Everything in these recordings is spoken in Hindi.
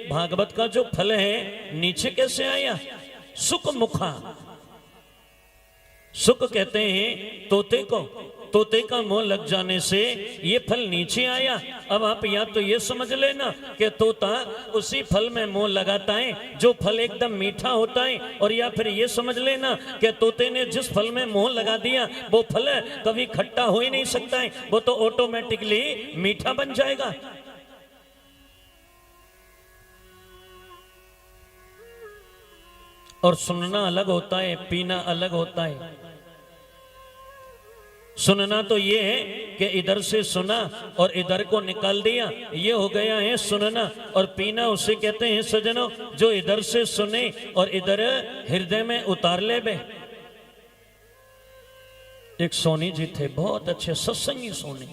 भागवत का जो फल है नीचे कैसे आया? सुख मुखा। सुख कहते हैं तोते को, तोते का मुंह लग जाने से ये फल नीचे आया। अब आप या तो ये समझ लेना कि तोता उसी फल में मुंह लगाता है जो फल एकदम मीठा होता है, और या फिर ये समझ लेना कि तोते ने जिस फल में मुंह लगा दिया वो फल कभी खट्टा हो ही नहीं सकता है, वो तो ऑटोमेटिकली मीठा बन जाएगा। और सुनना अलग होता है, पीना अलग होता है। सुनना तो ये है कि इधर से सुना और इधर को निकाल दिया, ये हो गया है सुनना। और पीना उसे कहते हैं सजनों जो इधर से सुने और इधर हृदय में उतार ले बे। एक सोनी जी थे, बहुत अच्छे सत्संगी सोनी,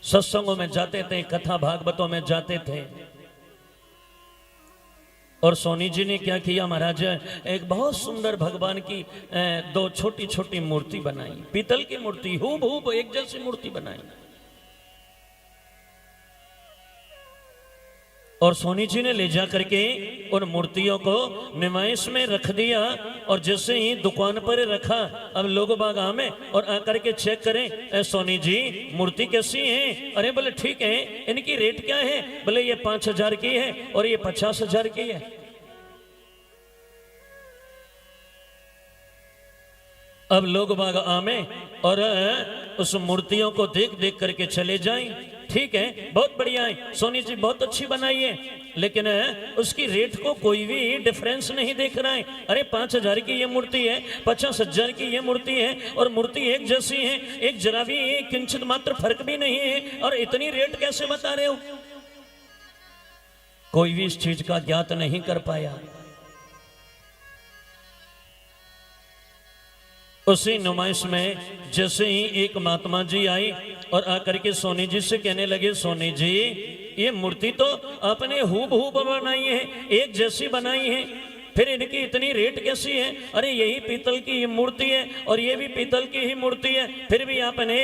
सत्संगों में जाते थे, कथा भागवतों में जाते थे। और सोनी जी ने क्या किया महाराज, एक बहुत सुंदर भगवान की दो छोटी छोटी मूर्ति बनाई, पीतल की मूर्ति, हूबहू एक जैसी मूर्ति बनाई। और सोनी जी ने ले जा करके उन मूर्तियों को नुमाइश में रख दिया। और जैसे ही दुकान पर रखा, अब लोग बाग आमे और आकर के चेक करें, सोनी जी मूर्ति कैसी है? अरे बोले ठीक है, इनकी रेट क्या है? बोले ये 5,000 की है और ये 50,000 की है। अब लोग बाग आमे और उस मूर्तियों को देख देख करके चले जाएं। ठीक है, बहुत बढ़िया है, सोनी जी बहुत अच्छी बनाई है, लेकिन उसकी रेट को कोई भी डिफरेंस नहीं देख रहा है। अरे 5,000 की ये मूर्ति है, 50,000 की ये मूर्ति है, और मूर्ति एक जैसी है, एक जरा भी किंचित मात्र फर्क भी नहीं है, और इतनी रेट कैसे बता रहे हो? कोई भी इस चीज का ज्ञात नहीं कर पाया। उसी नुमाइश में जैसे ही एक महात्मा जी आई और आकर के सोनी जी से कहने लगे, सोनी जी ये मूर्ति तो आपने हूबहू बनाई है, एक जैसी बनाई है, फिर इनकी इतनी रेट कैसी है? अरे यही पीतल की ये मूर्ति है और ये भी पीतल की ही मूर्ति है, फिर भी आपने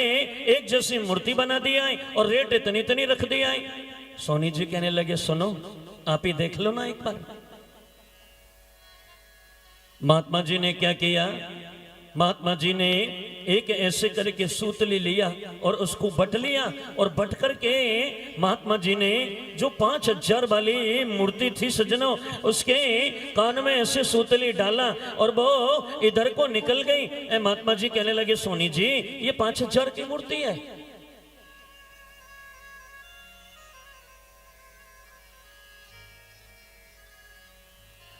एक जैसी मूर्ति बना दिया है और रेट इतनी इतनी रख दिया है। सोनी जी कहने लगे, सुनो आप ही देख लो ना एक बार। महात्मा जी ने क्या किया, महात्मा जी ने एक ऐसे करके सूतली लिया और उसको बट लिया, और बट करके महात्मा जी ने जो 5,000 वाली मूर्ति थी सजनों, उसके कान में ऐसे सूतली डाला और वो इधर को निकल गई। महात्मा जी कहने लगे, सोनी जी ये 5,000 की मूर्ति है।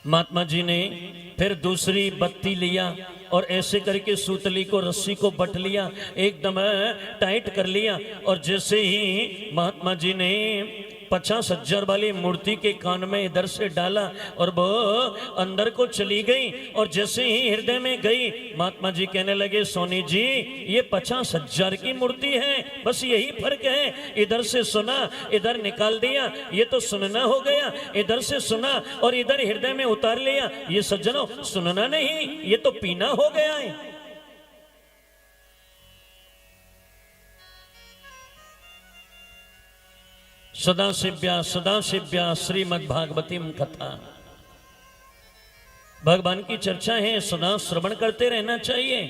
महात्मा जी ने फिर दूसरी बत्ती लिया और ऐसे करके सूतली को, रस्सी को बट लिया, एकदम टाइट कर लिया, और जैसे ही महात्मा जी ने 50,000 वाली मूर्ति के कान में इधर से डाला और वो अंदर को चली गई, और जैसे ही हृदय में गई महात्मा जी कहने लगे, सोनी जी ये 50,000 की मूर्ति है, बस यही फर्क है, इधर से सुना इधर निकाल दिया, ये तो सुनना हो गया, इधर से सुना और इधर हृदय में उतार लिया, ये सज्जनों सुनना नहीं, ये तो पीना हो गया है। सदाशिव्या श्रीमद् भागवतीम कथा। भगवान की चर्चा है, सदा श्रवण करते रहना चाहिए।